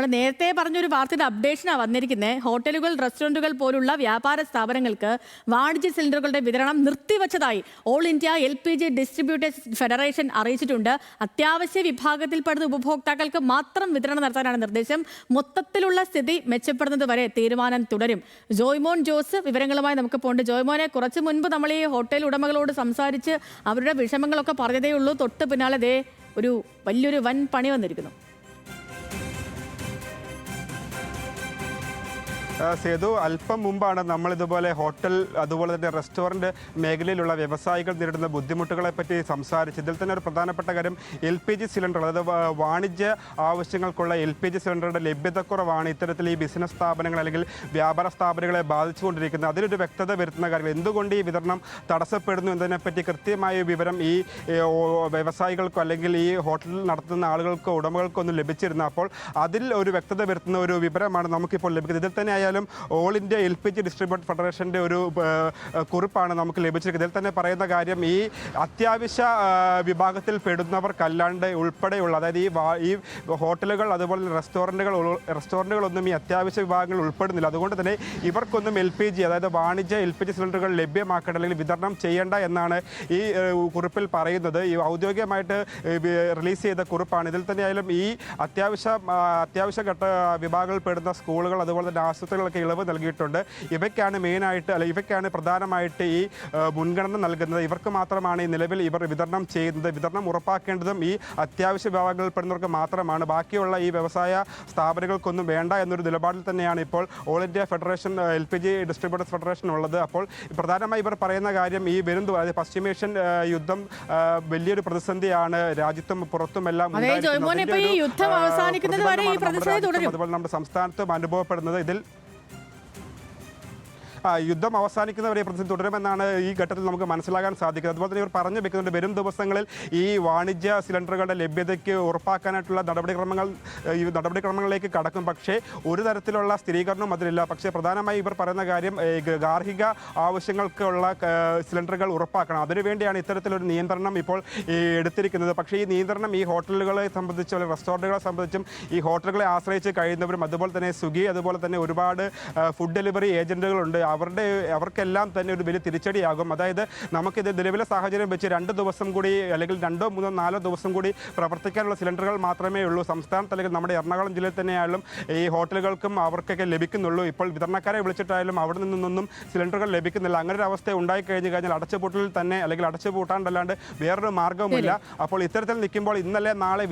നമ്മൾ നേരത്തെ പറഞ്ഞൊരു വാർത്തയുടെ അപ്ഡേഷനാണ് വന്നിരിക്കുന്നത്. ഹോട്ടലുകൾ, റെസ്റ്റോറന്റുകൾ പോലുള്ള വ്യാപാര സ്ഥാപനങ്ങൾക്ക് വാണിജ്യ സിലിണ്ടറുകളുടെ വിതരണം നിർത്തിവച്ചതായി all India LPG distributors federation അറിയിച്ചിട്ടുണ്ട്. അത്യാവശ്യ വിഭാഗത്തിൽപ്പെടുന്ന ഉപഭോക്താക്കൾക്ക് മാത്രം വിതരണം നടത്താനാണ് നിർദ്ദേശം. മൊത്തത്തിലുള്ള സ്ഥിതി മെച്ചപ്പെടുന്നത് വരെ തീരുമാനം തുടരും. ജോയ്മോൻ ജോസ് വിവരങ്ങളുമായി നമുക്ക് പോണ്ട്. ജോയ്മോനെ, കുറച്ച് മുൻപ് നമ്മൾ ഈ ഹോട്ടൽ ഉടമകളോട് സംസാരിച്ച് അവരുടെ വിഷമങ്ങളൊക്കെ പറഞ്ഞതേ ഉള്ളൂ. തൊട്ട് പിന്നാലെ ദേ വലിയൊരു വൻ പണി വന്നിരിക്കുന്നു. സേതു, അല്പം മുമ്പാണ് നമ്മൾ ഇതുപോലെ ഹോട്ടൽ അതുപോലെ തന്നെ റെസ്റ്റോറൻറ്റ് മേഖലയിലുള്ള വ്യവസായികൾ നേരിടുന്ന ബുദ്ധിമുട്ടുകളെ പറ്റി സംസാരിച്ചു. ഇതിൽ തന്നെ ഒരു പ്രധാനപ്പെട്ട കാര്യം LPG സിലിണ്ടർ, അതായത് വാണിജ്യ ആവശ്യങ്ങൾക്കുള്ള LPG സിലിണ്ടറുടെ ലഭ്യതക്കുറവാണ് ഇത്തരത്തിൽ ഈ ബിസിനസ് സ്ഥാപനങ്ങൾ അല്ലെങ്കിൽ വ്യാപാര സ്ഥാപനങ്ങളെ ബാധിച്ചുകൊണ്ടിരിക്കുന്നത്. അതിലൊരു വ്യക്തത വരുത്തുന്ന കാര്യം എന്തുകൊണ്ട് ഈ വിതരണം തടസ്സപ്പെടുന്നു എന്നതിനെപ്പറ്റി കൃത്യമായ വിവരം ഈ വ്യവസായികൾക്കോ അല്ലെങ്കിൽ ഈ ഹോട്ടൽ നടത്തുന്ന ആളുകൾക്കോ ഉടമകൾക്കോ ഒന്നും ലഭിച്ചിരുന്നു. അപ്പോൾ അതിൽ ഒരു വ്യക്തത വരുത്തുന്ന ഒരു വിവരമാണ് നമുക്കിപ്പോൾ ലഭിക്കുന്നത്. ഇതിൽ തന്നെ ഓൾ ഇന്ത്യ LPG ഡിസ്ട്രിബ്യൂട്ടർ ഫെഡറേഷൻ്റെ ഒരു കുറിപ്പാണ് നമുക്ക് ലഭിച്ചിരിക്കുന്നത്. ഇതിൽ തന്നെ പറയുന്ന കാര്യം ഈ അത്യാവശ്യ വിഭാഗത്തിൽ പെടുന്നവർക്കല്ലാണ്ട് ഉൾപ്പെടെയുള്ള, അതായത് ഈ ഹോട്ടലുകൾ അതുപോലെ റെസ്റ്റോറൻറ്റുകളൊന്നും ഈ അത്യാവശ്യ വിഭാഗങ്ങളിൽ ഉൾപ്പെടുന്നില്ല. അതുകൊണ്ട് തന്നെ ഇവർക്കൊന്നും LPG, അതായത് വാണിജ്യ LPG സിലിണ്ടറുകൾ ലഭ്യമാക്കേണ്ട അല്ലെങ്കിൽ വിതരണം ചെയ്യേണ്ട എന്നാണ് ഈ കുറിപ്പിൽ പറയുന്നത്. ഈ ഔദ്യോഗികമായിട്ട് റിലീസ് ചെയ്ത കുറിപ്പാണ്. ഇതിൽ തന്നെയായാലും ഈ അത്യാവശ്യ ഘട്ട വിഭാഗങ്ങളിൽ പെടുന്ന സ്കൂളുകൾ അതുപോലെ തന്നെ ആശുപത്രികളൊക്കെ ഇളവ് നൽകിയിട്ടുണ്ട്. ഇവയ്ക്കാണ് പ്രധാനമായിട്ട് ഈ മുൻഗണന നൽകുന്നത്. ഇവർക്ക് മാത്രമാണ് ഈ നിലവിൽ ഇവർ വിതരണം ചെയ്യുന്നത്. വിതരണം ഉറപ്പാക്കേണ്ടതും ഈ അത്യാവശ്യ വിഭാഗങ്ങളിൽ പെടുന്നവർക്ക് മാത്രമാണ്. ബാക്കിയുള്ള ഈ വ്യവസായ സ്ഥാപനങ്ങൾക്കൊന്നും വേണ്ട എന്നൊരു നിലപാടിൽ തന്നെയാണ് ഇപ്പോൾ all India federation LPG distributors federation ഉള്ളത്. അപ്പോൾ പ്രധാനമായി ഇവർ പറയുന്ന കാര്യം ഈ അതായത് പശ്ചിമേഷ്യൻ യുദ്ധം വലിയൊരു പ്രതിസന്ധിയാണ് രാജ്യത്തും പുറത്തുമെല്ലാം അതുപോലെ നമ്മുടെ സംസ്ഥാനത്തും അനുഭവപ്പെടുന്നത്. ഇതിൽ യുദ്ധം അവസാനിക്കുന്നവരെ പ്രതിസന്ധി തുടരുമെന്നാണ് ഈ ഘട്ടത്തിൽ നമുക്ക് മനസ്സിലാക്കാൻ സാധിക്കുന്നത്. അതുപോലെ തന്നെ ഇവർ പറഞ്ഞു വെക്കുന്നുണ്ട് വരും ദിവസങ്ങളിൽ ഈ വാണിജ്യ സിലിണ്ടറുകളുടെ ലഭ്യതയ്ക്ക് ഉറപ്പാക്കാനായിട്ടുള്ള നടപടിക്രമങ്ങളിലേക്ക് കടക്കും. പക്ഷേ ഒരു തരത്തിലുള്ള സ്ഥിരീകരണവും അതിലില്ല. പക്ഷേ പ്രധാനമായി ഇവർ പറയുന്ന കാര്യം ഗാർഹിക ആവശ്യങ്ങൾക്കുള്ള സിലിണ്ടറുകൾ ഉറപ്പാക്കണം. അതിനുവേണ്ടിയാണ് ഇത്തരത്തിലൊരു നിയന്ത്രണം ഇപ്പോൾ എടുത്തിരിക്കുന്നത്. പക്ഷേ ഈ നിയന്ത്രണം ഈ ഹോട്ടലുകളെ സംബന്ധിച്ചും അല്ലെങ്കിൽ റെസ്റ്റോറൻറ്റുകളെ സംബന്ധിച്ചും ഈ ഹോട്ടലുകളെ ആശ്രയിച്ച് കഴിയുന്നവരും അതുപോലെ തന്നെ സ്വിഗ്ഗി അതുപോലെ തന്നെ ഒരുപാട് ഫുഡ് ഡെലിവറി ഏജൻറ്റുകളുണ്ട്. അവർക്കെല്ലാം തന്നെ ഒരു വലിയ തിരിച്ചടിയാകും. അതായത് നമുക്കിത് നിലവിലെ സാഹചര്യം വെച്ച് 2 ദിവസം കൂടി അല്ലെങ്കിൽ 2, 3, 4 ദിവസം കൂടി പ്രവർത്തിക്കാനുള്ള സിലിണ്ടറുകൾ മാത്രമേ ഉള്ളൂ സംസ്ഥാനത്ത്. അല്ലെങ്കിൽ നമ്മുടെ എറണാകുളം ജില്ലയിൽ തന്നെയായാലും ഈ ഹോട്ടലുകൾക്കും അവർക്കൊക്കെ ലഭിക്കുന്നുള്ളൂ. ഇപ്പോൾ വിതരണക്കാരെ വിളിച്ചിട്ടായാലും അവിടെ നിന്നൊന്നും സിലിണ്ടറുകൾ ലഭിക്കുന്നില്ല. അങ്ങനെ ഒരു അവസ്ഥ ഉണ്ടായി കഴിഞ്ഞാൽ അടച്ചുപൂട്ടലിൽ തന്നെ അല്ലെങ്കിൽ അടച്ചുപൂട്ടാണ്ടല്ലാണ്ട് വേറൊരു മാർഗ്ഗവുമില്ല. അപ്പോൾ ഇത്തരത്തിൽ നിൽക്കുമ്പോൾ ഇന്നലെ നാളെ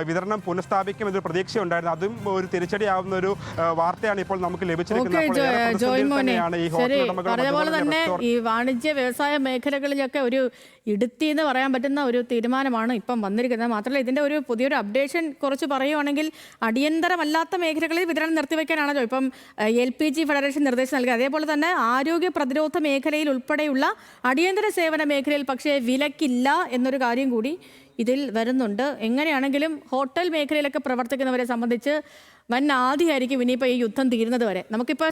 വിതരണം പുനഃസ്ഥാപിക്കും എന്നൊരു പ്രതീക്ഷ ഉണ്ടായിരുന്നു. അതും ഒരു തിരിച്ചടിയാവുന്ന ഒരു വാർത്തയാണ് ഇപ്പോൾ നമുക്ക് ലഭിച്ചിരിക്കുന്നത്. ശരി, പറഞ്ഞ പോലെ തന്നെ ഈ വാണിജ്യ വ്യവസായ മേഖലകളിലൊക്കെ ഒരു ഇടുത്തി എന്ന് പറയാൻ പറ്റുന്ന ഒരു തീരുമാനമാണ് ഇപ്പം വന്നിരിക്കുന്നത്. മാത്രമല്ല ഇതിന്റെ ഒരു പുതിയൊരു അപ്ഡേഷൻ കുറച്ച് പറയുവാണെങ്കിൽ അടിയന്തരമല്ലാത്ത മേഖലകളിൽ വിതരണം നിർത്തിവെക്കാനാണല്ലോ ഇപ്പം LPG ഫെഡറേഷൻ നിർദ്ദേശം നൽകുക. അതേപോലെ തന്നെ ആരോഗ്യ പ്രതിരോധ മേഖലയിൽ ഉൾപ്പെടെയുള്ള അടിയന്തര സേവന മേഖലയിൽ പക്ഷേ വിലക്കില്ല എന്നൊരു കാര്യം കൂടി ഇതിൽ വരുന്നുണ്ട്. എങ്ങനെയാണെങ്കിലും ഹോട്ടൽ മേഖലയിലൊക്കെ പ്രവർത്തിക്കുന്നവരെ സംബന്ധിച്ച് വൻ ആദ്യമായിരിക്കും ഇനിയിപ്പോൾ ഈ യുദ്ധം തീരുന്നത് വരെ. നമുക്കിപ്പോൾ